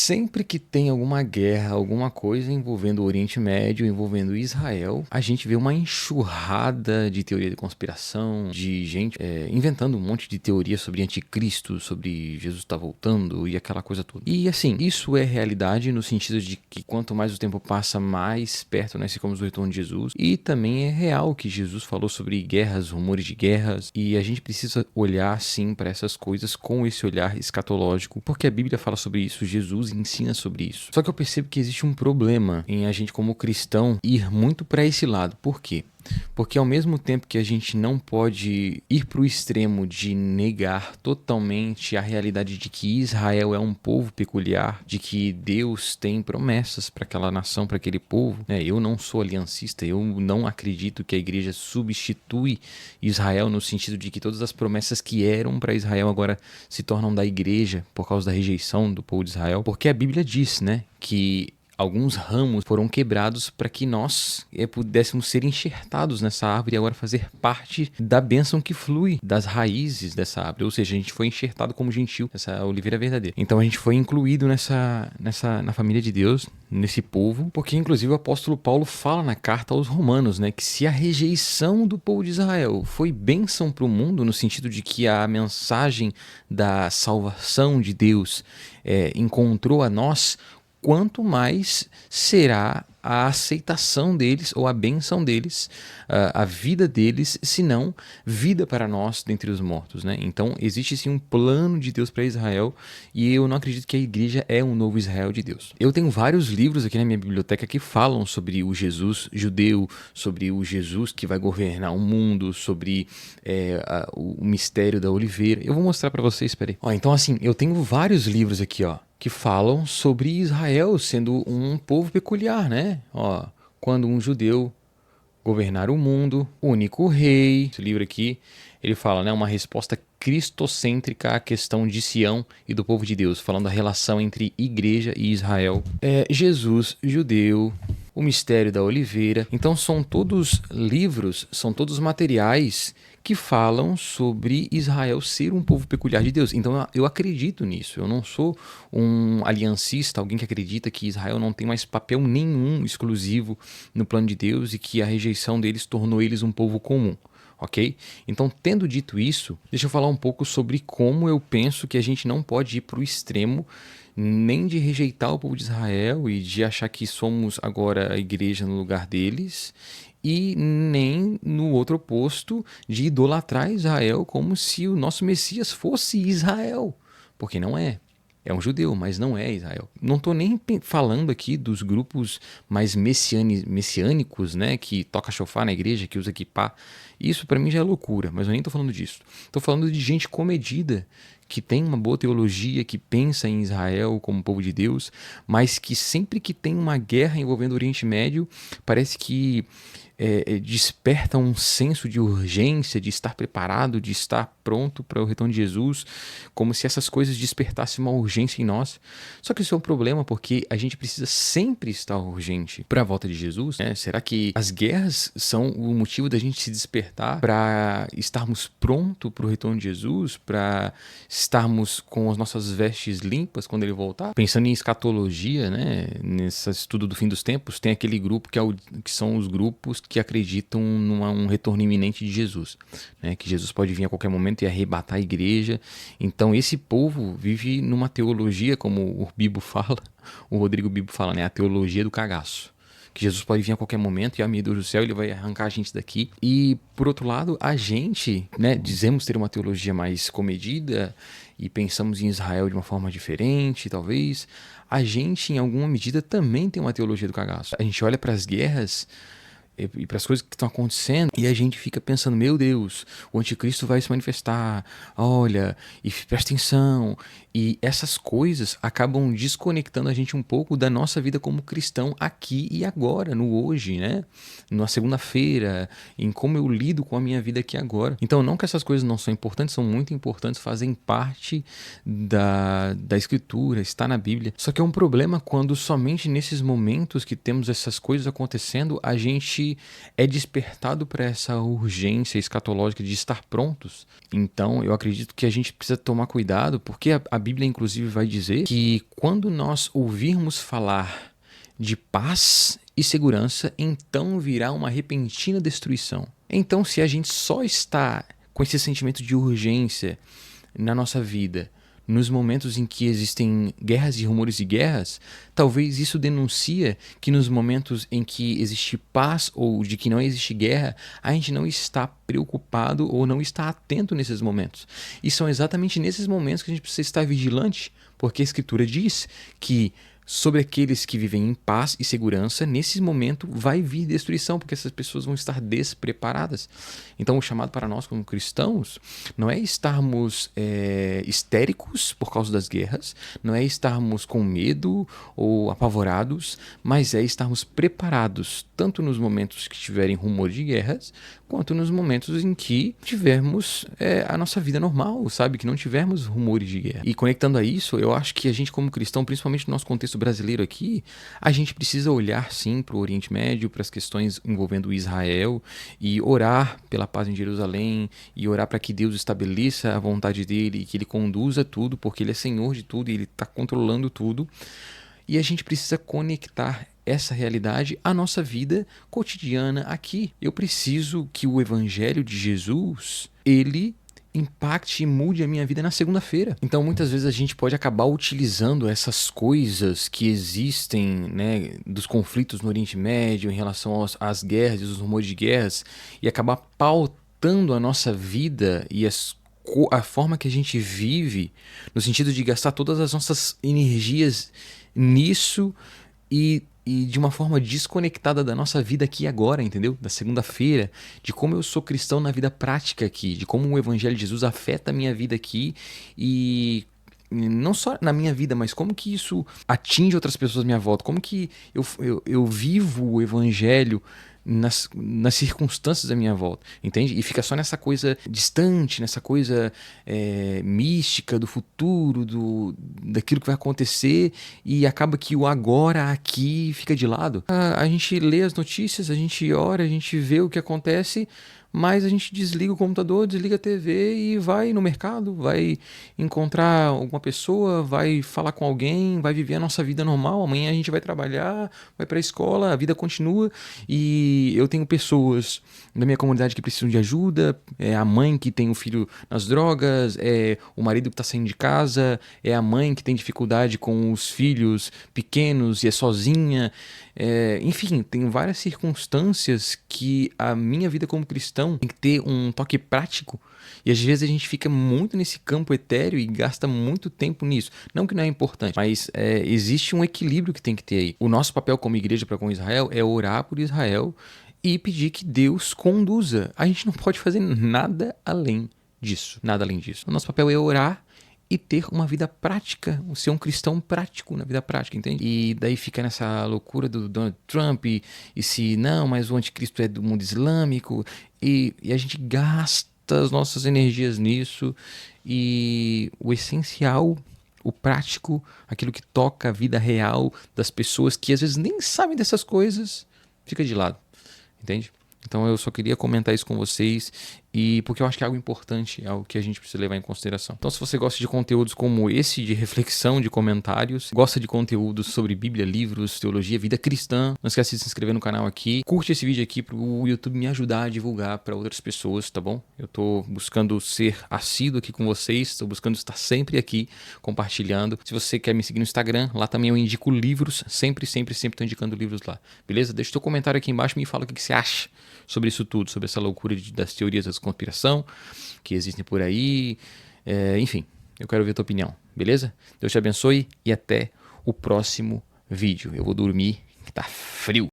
Sempre que tem alguma guerra, alguma coisa envolvendo o Oriente Médio, envolvendo Israel, a gente vê uma enxurrada de teoria de conspiração, de gente inventando um monte de teoria sobre anticristo, sobre Jesus tá voltando e aquela coisa toda. E assim, isso é realidade no sentido de que quanto mais o tempo passa, mais perto nós ficamos do retorno de Jesus. E também é real que Jesus falou sobre guerras, rumores de guerras, e a gente precisa olhar sim para essas coisas com esse olhar escatológico, porque a Bíblia fala sobre isso, Jesus ensina sobre isso. Só que eu percebo que existe um problema em a gente como cristão ir muito para esse lado. Por quê? Porque ao mesmo tempo que a gente não pode ir para o extremo de negar totalmente a realidade de que Israel é um povo peculiar, de que Deus tem promessas para aquela nação, para aquele povo, né? Eu não sou aliancista, eu não acredito que a igreja substitui Israel no sentido de que todas as promessas que eram para Israel agora se tornam da igreja por causa da rejeição do povo de Israel, porque a Bíblia diz, né, que alguns ramos foram quebrados para que nós pudéssemos ser enxertados nessa árvore e agora fazer parte da bênção que flui das raízes dessa árvore. Ou seja, a gente foi enxertado como gentil, essa oliveira verdadeira. Então a gente foi incluído na família de Deus, nesse povo, porque inclusive o apóstolo Paulo fala na carta aos Romanos, né, que se a rejeição do povo de Israel foi bênção para o mundo, no sentido de que a mensagem da salvação de Deus encontrou a nós, quanto mais será a aceitação deles ou a bênção deles, a vida deles, se não vida para nós dentre os mortos, né? Então existe sim um plano de Deus para Israel e eu não acredito que a igreja é um novo Israel de Deus. Eu tenho vários livros aqui na minha biblioteca que falam sobre o Jesus judeu, sobre o Jesus que vai governar o mundo, sobre o mistério da oliveira. Eu vou mostrar para vocês, peraí. Então assim, eu tenho vários livros aqui, que falam sobre Israel sendo um povo peculiar, né? Quando um judeu governar o mundo, único rei. Esse livro aqui, ele fala, né, uma resposta cristocêntrica à questão de Sião e do povo de Deus, falando da relação entre igreja e Israel. Jesus, judeu, o mistério da oliveira. Então são todos livros, são todos materiais que falam sobre Israel ser um povo peculiar de Deus. Então eu acredito nisso. Eu não sou um aliancista, alguém que acredita que Israel não tem mais papel nenhum exclusivo no plano de Deus e que a rejeição deles tornou eles um povo comum. Ok? Então, tendo dito isso, deixa eu falar um pouco sobre como eu penso que a gente não pode ir para o extremo nem de rejeitar o povo de Israel e de achar que somos agora a igreja no lugar deles, e nem no outro oposto de idolatrar Israel como se o nosso Messias fosse Israel, porque não é. É um judeu, mas não é Israel. Não estou nem falando aqui dos grupos mais messiânicos, né, que toca chofar na igreja, que usa kippá. Isso para mim já é loucura, mas eu nem estou falando disso. Estou falando de gente comedida, que tem uma boa teologia, que pensa em Israel como povo de Deus, mas que sempre que tem uma guerra envolvendo o Oriente Médio, parece que desperta um senso de urgência, de estar preparado, de estar pronto para o retorno de Jesus, como se essas coisas despertassem uma urgência em nós. Só que isso é um problema, porque a gente precisa sempre estar urgente para a volta de Jesus, né? Será que as guerras são o motivo da gente se despertar para estarmos prontos para o retorno de Jesus, para estarmos com as nossas vestes limpas quando ele voltar? Pensando em escatologia, né? Nesse estudo do fim dos tempos, tem aquele grupo que são os grupos que acreditam num retorno iminente de Jesus, né? Que Jesus pode vir a qualquer momento e arrebatar a igreja. Então esse povo vive numa teologia, como o Bibo fala, o Rodrigo Bibo fala, né? A teologia do cagaço. Que Jesus pode vir a qualquer momento e, meu Deus do céu, ele vai arrancar a gente daqui. E, por outro lado, a gente, né, dizemos ter uma teologia mais comedida e pensamos em Israel de uma forma diferente, talvez. A gente, em alguma medida, também tem uma teologia do cagaço. A gente olha para as guerras e para as coisas que estão acontecendo, e a gente fica pensando, meu Deus, o anticristo vai se manifestar, olha, e presta atenção, e essas coisas acabam desconectando a gente um pouco da nossa vida como cristão aqui e agora, no hoje, né? Na segunda-feira, em como eu lido com a minha vida aqui agora. Então, não que essas coisas não são importantes, são muito importantes, fazem parte da escritura, está na Bíblia, só que é um problema quando somente nesses momentos que temos essas coisas acontecendo, a gente gente é despertado para essa urgência escatológica de estar prontos. Então, eu acredito que a gente precisa tomar cuidado, porque a Bíblia, inclusive, vai dizer que quando nós ouvirmos falar de paz e segurança, então virá uma repentina destruição. Então, se a gente só está com esse sentimento de urgência na nossa vida, nos momentos em que existem guerras e rumores de guerras, talvez isso denuncia que nos momentos em que existe paz ou de que não existe guerra, a gente não está preocupado ou não está atento nesses momentos. E são exatamente nesses momentos que a gente precisa estar vigilante, porque a Escritura diz que sobre aqueles que vivem em paz e segurança, nesse momento vai vir destruição, porque essas pessoas vão estar despreparadas. Então, o chamado para nós como cristãos não é estarmos histéricos por causa das guerras, não é estarmos com medo ou apavorados, mas é estarmos preparados, tanto nos momentos que tiverem rumor de guerras, quanto nos momentos em que tivermos a nossa vida normal, sabe? Que não tivermos rumores de guerra. E conectando a isso, eu acho que a gente como cristão, principalmente no nosso contexto brasileiro aqui, a gente precisa olhar sim para o Oriente Médio, para as questões envolvendo Israel e orar pela paz em Jerusalém e orar para que Deus estabeleça a vontade dele e que ele conduza tudo, porque ele é Senhor de tudo e ele está controlando tudo. E a gente precisa conectar essa realidade à nossa vida cotidiana aqui. Eu preciso que o Evangelho de Jesus, ele impacte e mude a minha vida na segunda-feira. Então, muitas vezes a gente pode acabar utilizando essas coisas que existem, né, dos conflitos no Oriente Médio em relação às guerras e os rumores de guerras e acabar pautando a nossa vida e a forma que a gente vive, no sentido de gastar todas as nossas energias nisso e de uma forma desconectada da nossa vida aqui e agora, entendeu? Da segunda-feira, de como eu sou cristão na vida prática aqui, de como o Evangelho de Jesus afeta a minha vida aqui e não só na minha vida, mas como que isso atinge outras pessoas à minha volta, como que eu vivo o Evangelho nas circunstâncias da minha volta, entende? E fica só nessa coisa distante, nessa coisa mística do futuro, daquilo que vai acontecer, e acaba que o agora aqui fica de lado. A gente lê as notícias, a gente ora, a gente vê o que acontece, mas a gente desliga o computador, desliga a TV e vai no mercado, vai encontrar alguma pessoa, vai falar com alguém, vai viver a nossa vida normal. Amanhã a gente vai trabalhar, vai para a escola, a vida continua. E eu tenho pessoas da minha comunidade que precisam de ajuda, é a mãe que tem o filho nas drogas, é o marido que está saindo de casa, é a mãe que tem dificuldade com os filhos pequenos e é sozinha. Enfim, tem várias circunstâncias que a minha vida como cristão tem que ter um toque prático. E às vezes a gente fica muito nesse campo etéreo e gasta muito tempo nisso. Não que não é importante, mas existe um equilíbrio que tem que ter aí. O nosso papel como igreja para com Israel é orar por Israel e pedir que Deus conduza. A gente não pode fazer nada além disso. Nada além disso. O nosso papel é orar e ter uma vida prática, ser um cristão prático na vida prática, entende? E daí fica nessa loucura do Donald Trump e se não, mas o anticristo é do mundo islâmico e a gente gasta as nossas energias nisso e o essencial, o prático, aquilo que toca a vida real das pessoas que às vezes nem sabem dessas coisas, fica de lado, entende? Então eu só queria comentar isso com vocês e porque eu acho que é algo importante, é algo que a gente precisa levar em consideração. Então se você gosta de conteúdos como esse, de reflexão, de comentários, gosta de conteúdos sobre Bíblia, livros, teologia, vida cristã, não esquece de se inscrever no canal aqui. Curte esse vídeo aqui pro YouTube me ajudar a divulgar para outras pessoas, tá bom? Eu tô buscando ser assíduo aqui com vocês, tô buscando estar sempre aqui compartilhando. Se você quer me seguir no Instagram, lá também eu indico livros, sempre tô indicando livros lá, beleza? Deixa o teu comentário aqui embaixo e me fala o que você acha sobre isso tudo, sobre essa loucura das teorias da conspiração que existem por aí. Enfim, eu quero ver a tua opinião, beleza? Deus te abençoe e até o próximo vídeo. Eu vou dormir, que tá frio.